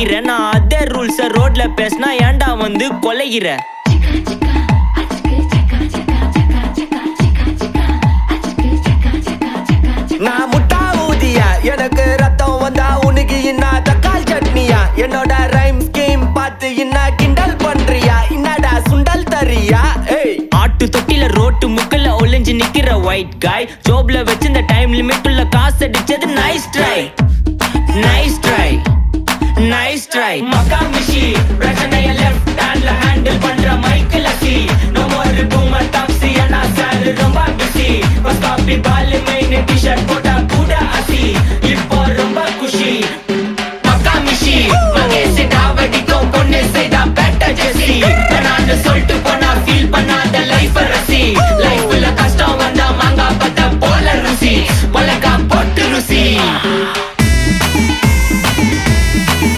மொழிகிற நான் அதே ரூல்ஸ் ரோட்ல பேசினா ஏன்டா வந்து கொலைகிற நான் முட்டா ஊதியா எனக்கு ரத்தம் வந்தா உனக்கு இன்னா தக்காளி சட்னியா என்னோட ரைம் ஸ்கீம் பார்த்து இன்னா கிண்டல் பண்றியா என்னடா சுண்டல் தரியா ஏய் ஆட்டு தொட்டில ரோட்டு முக்கல ஒளிஞ்சு நிக்கிற ஒயிட் காய் ஜோப்ல வச்சிருந்த டைம் லிமிட் உள்ள காசு அடிச்சது nice try nice try nice try மக்கா மிஷி பிரச்சனைய லெஃப்ட் ஹேண்ட்ல ஹேண்டில் பண்ற மைக்கேல் அசி நோ மோர் பூமர் டாக்ஸி அண்ணா சார் ரொம்ப பிஸி பஸ் காப்பி பால் மெயின் டி-ஷர்ட் போட்டா கூட அசி